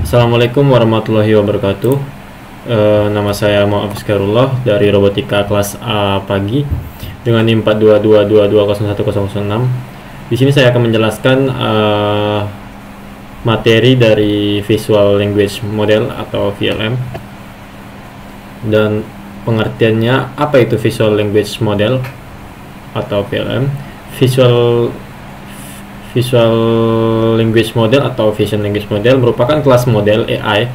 Assalamualaikum warahmatullahi wabarakatuh. Nama saya Muhammad Fiskarullah dari Robotika kelas A pagi dengan NIM 422220106. Di sini saya akan menjelaskan materi dari Visual Language Model atau VLM dan pengertiannya apa itu Visual Language Model atau VLM. Visual Language Model atau Vision Language Model merupakan kelas model AI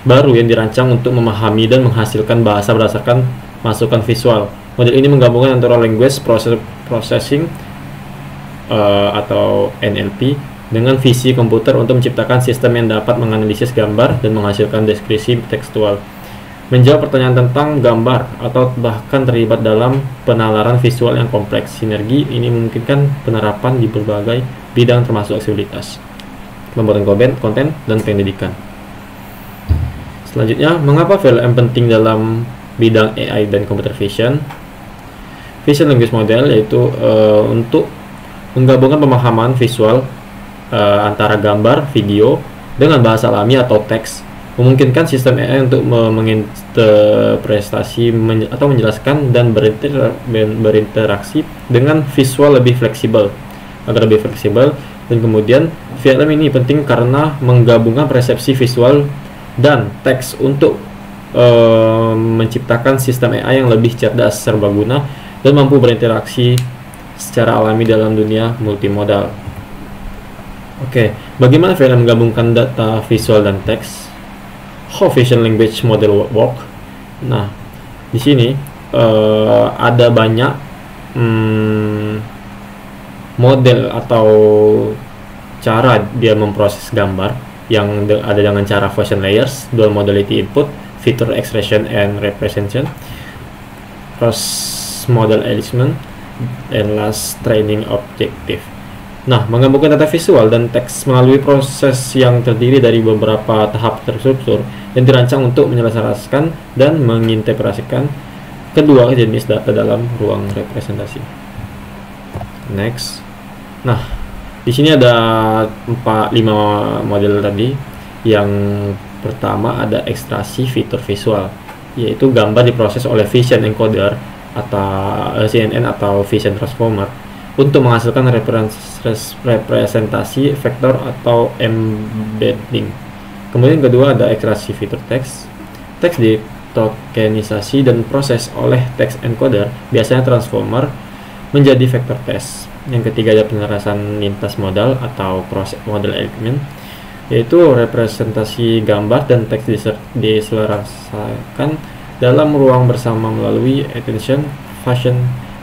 baru yang dirancang untuk memahami dan menghasilkan bahasa berdasarkan masukan visual. Model ini menggabungkan antara Language Processing atau NLP dengan visi komputer untuk menciptakan sistem yang dapat menganalisis gambar dan menghasilkan deskripsi tekstual, menjawab pertanyaan tentang gambar, atau bahkan terlibat dalam penalaran visual yang kompleks. Sinergi ini memungkinkan penerapan di berbagai bidang termasuk aksesibilitas, pembuatan konten, dan pendidikan. Selanjutnya, mengapa VLM penting dalam bidang AI dan computer vision? Vision Language Model yaitu untuk menggabungkan pemahaman visual antara gambar, video, dengan bahasa alami atau teks, memungkinkan sistem AI untuk menginterpretasi atau menjelaskan dan berinteraksi dengan visual lebih fleksibel, dan kemudian VLM ini penting karena menggabungkan persepsi visual dan teks untuk menciptakan sistem AI yang lebih cerdas, serbaguna, dan mampu berinteraksi secara alami dalam dunia multimodal. Oke, bagaimana VLM menggabungkan data visual dan teks? How Vision Language Model work? Nah, di sini ada banyak model atau cara dia memproses gambar yang ada dengan cara Fusion Layers, Dual Modality Input, Feature Extraction and Representation, Cross Model Alignment, and Last Training Objective. Nah, menggabungkan data visual dan teks melalui proses yang terdiri dari beberapa tahap terstruktur yang dirancang untuk menyelaraskan dan mengintegrasikan kedua jenis data dalam ruang representasi. Next. Nah, di sini ada 5 model tadi. Yang pertama ada ekstraksi fitur visual, yaitu gambar diproses oleh Vision Encoder atau CNN atau Vision Transformer untuk menghasilkan representasi vektor atau embedding. Kemudian kedua ada ekstraksi fitur teks. Teks ditokenisasi dan proses oleh text encoder, biasanya transformer, menjadi vektor teks. Yang ketiga ada penjelasan lintas modal atau cross model element, yaitu representasi gambar dan teks diselaraskan dalam ruang bersama melalui attention, fusion,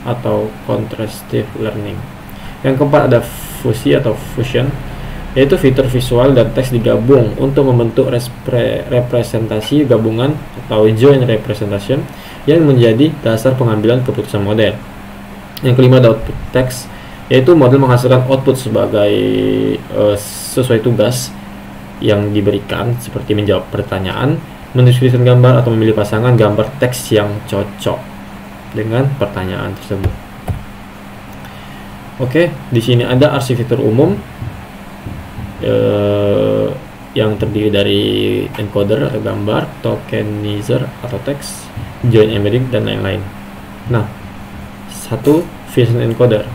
atau contrastive learning. Yang keempat ada fusi atau fusion, yaitu fitur visual dan teks digabung untuk membentuk representasi gabungan atau joint representation yang menjadi dasar pengambilan keputusan model. Yang kelima ada output text, yaitu model menghasilkan output sebagai sesuai tugas yang diberikan, seperti menjawab pertanyaan, mendeskripsikan gambar, atau memilih pasangan gambar teks yang cocok dengan pertanyaan tersebut. Oke, di sini ada arsitektur umum yang terdiri dari encoder atau gambar, tokenizer atau teks, joint embedding, dan lain-lain. Nah, satu Vision Encoder.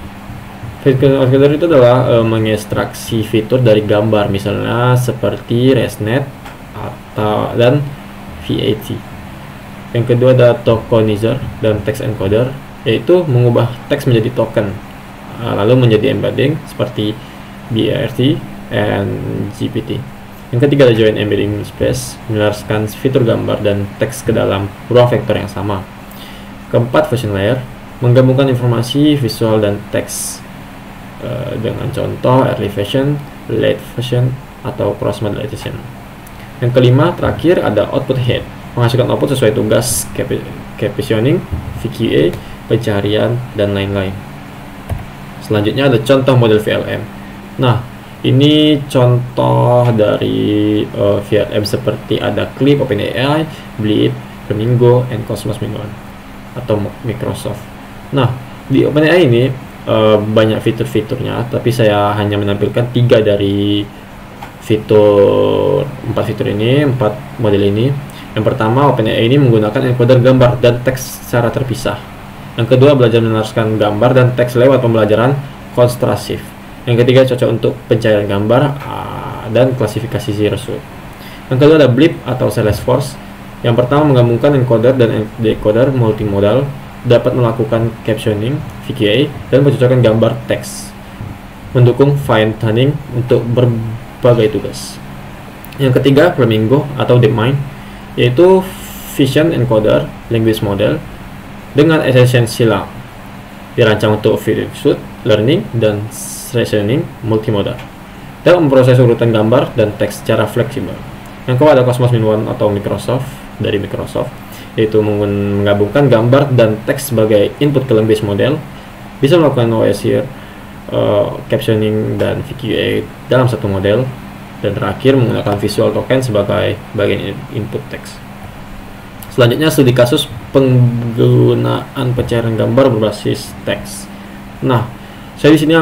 Vision Encoder itu adalah mengekstraksi fitur dari gambar, misalnya seperti ResNet dan VAT. Yang kedua ada tokenizer dan text encoder, yaitu mengubah teks menjadi token lalu menjadi embedding seperti BERT and GPT. Yang ketiga ada joint embedding space, menyelaraskan fitur gambar dan teks ke dalam ruang vektor yang sama. Keempat, Fusion Layer, menggabungkan informasi visual dan teks dengan contoh early version, late version, atau cross modalization. Yang kelima terakhir ada output head, menghasilkan output sesuai tugas captioning, VQA, pencarian, dan lain-lain. Selanjutnya ada contoh model VLM. Nah, ini contoh dari VLM seperti ada Clip, OpenAI, Bleed, Flamingo, and Cosmos Minuan atau Microsoft. Nah, di OpenAI ini banyak fitur-fiturnya, tapi saya hanya menampilkan 3 dari empat fitur ini, 4 model ini. Yang pertama, OpenAI ini menggunakan encoder gambar dan teks secara terpisah. Yang kedua, belajar meneruskan gambar dan teks lewat pembelajaran kontrasif. Yang ketiga, cocok untuk pencahayaan gambar dan klasifikasi Zerosuit. Yang kedua ada Blip atau Salesforce. Yang pertama menggabungkan encoder dan decoder multimodal, dapat melakukan captioning, VQA, dan pencocokan gambar teks, mendukung fine tuning untuk berbagai tugas. Yang ketiga, Flamingo atau DeepMind, yaitu Vision Encoder Language Model dengan esensi lang, dirancang untuk Zerosuit Learning dan Reasoning multimodal, dapat memproses urutan gambar dan teks secara fleksibel. Yang kedua ada Cosmos Min1 atau Microsoft, dari Microsoft, yaitu menggabungkan gambar dan teks sebagai input ke language model, bisa melakukan OSR, captioning dan VQA dalam satu model, dan terakhir menggunakan visual token sebagai bagian input teks. Selanjutnya studi kasus penggunaan pencairan gambar berbasis teks. Nah, saya di sini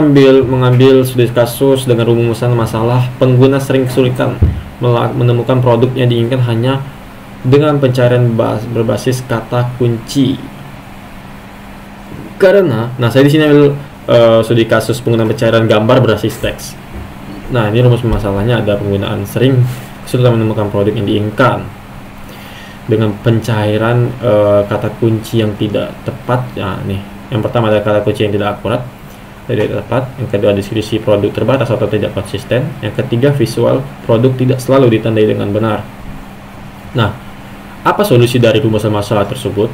mengambil studi kasus dengan rumusan masalah pengguna sering kesulitan menemukan produk yang diinginkan hanya dengan pencarian berbasis kata kunci. Karena, saya di sini ambil studi kasus penggunaan pencairan gambar berbasis teks. Nah, ini rumus masalahnya ada penggunaan sering kesulitan menemukan produk yang diinginkan dengan pencairan kata kunci yang tidak tepat. Ya, nih, yang pertama ada kata kunci yang tidak akurat, tidak tepat. Yang kedua, deskripsi produk terbatas atau tidak konsisten. Yang ketiga, visual produk tidak selalu ditandai dengan benar. Nah, apa solusi dari rumusan masalah tersebut?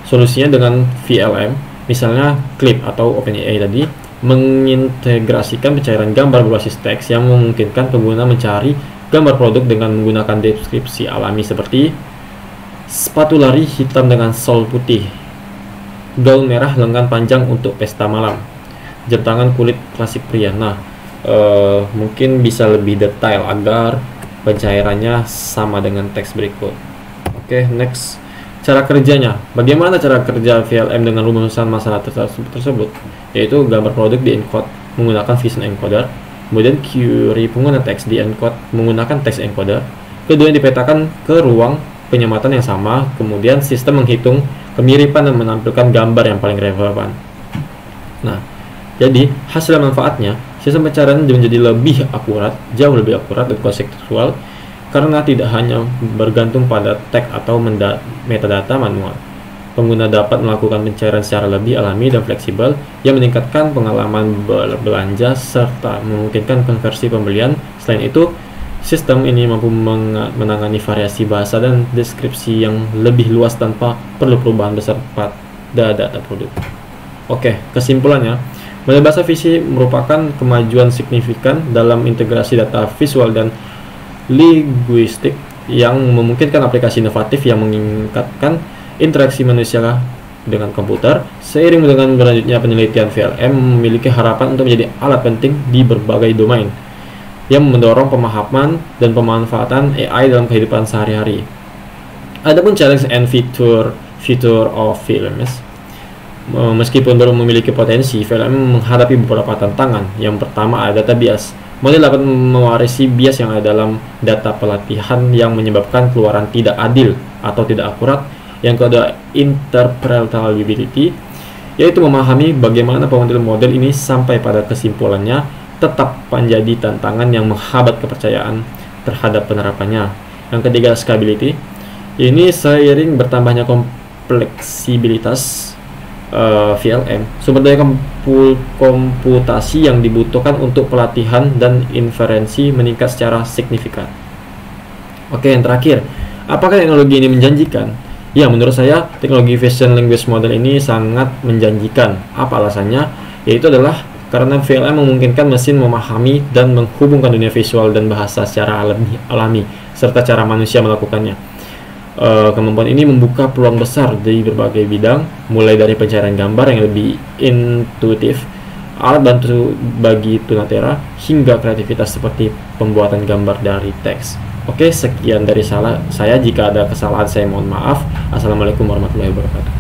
Solusinya dengan VLM, misalnya Clip atau OpenAI tadi, mengintegrasikan pencairan gambar berbasis teks yang memungkinkan pengguna mencari gambar produk dengan menggunakan deskripsi alami seperti sepatu lari hitam dengan sol putih, gaun merah lengan panjang untuk pesta malam, jam tangan kulit klasik pria. Nah, mungkin bisa lebih detail agar pencairannya sama dengan teks berikut. Oke, next, cara kerjanya. Bagaimana cara kerja VLM dengan rumusan masalah tersebut? Yaitu gambar produk di encode menggunakan Vision Encoder, kemudian query pengguna teks di encode menggunakan text encoder, kedua dipetakan ke ruang penyematan yang sama, kemudian sistem menghitung kemiripan dan menampilkan gambar yang paling relevan. Nah, jadi hasil manfaatnya, sistem pencarian menjadi lebih akurat, jauh lebih akurat dan konseptual, karena tidak hanya bergantung pada tag atau metadata manual. Pengguna dapat melakukan pencarian secara lebih alami dan fleksibel yang meningkatkan pengalaman berbelanja serta memungkinkan konversi pembelian. Selain itu, sistem ini mampu menangani variasi bahasa dan deskripsi yang lebih luas tanpa perlu perubahan besar pada data produk. Oke, kesimpulannya, model bahasa visi merupakan kemajuan signifikan dalam integrasi data visual dan linguistik yang memungkinkan aplikasi inovatif yang meningkatkan interaksi manusia dengan komputer. Seiring dengan berlanjutnya penelitian, VLM memiliki harapan untuk menjadi alat penting di berbagai domain yang mendorong pemahaman dan pemanfaatan AI dalam kehidupan sehari-hari. Adapun challenge and future of VLMs, meskipun baru memiliki potensi, VLM menghadapi beberapa tantangan. Yang pertama ada data bias. Model dapat mewarisi bias yang ada dalam data pelatihan yang menyebabkan keluaran tidak adil atau tidak akurat. Yang kedua, interpretability, yaitu memahami bagaimana pemodel model ini sampai pada kesimpulannya, tetap menjadi tantangan yang menghambat kepercayaan terhadap penerapannya. Yang ketiga, scalability, ini seiring bertambahnya kompleksibilitas VLM, sumber daya komputasi yang dibutuhkan untuk pelatihan dan inferensi meningkat secara signifikan. Oke, yang terakhir, apakah teknologi ini menjanjikan? Ya, menurut saya teknologi Vision Language Model ini sangat menjanjikan. Apa alasannya? Yaitu adalah karena VLM memungkinkan mesin memahami dan menghubungkan dunia visual dan bahasa secara alami serta cara manusia melakukannya. Kemampuan ini membuka peluang besar di berbagai bidang, mulai dari pencarian gambar yang lebih intuitif, alat bantu bagi tunanetra, hingga kreativitas seperti pembuatan gambar dari teks. Oke, sekian dari saya. Jika ada kesalahan, saya mohon maaf. Assalamualaikum warahmatullahi wabarakatuh.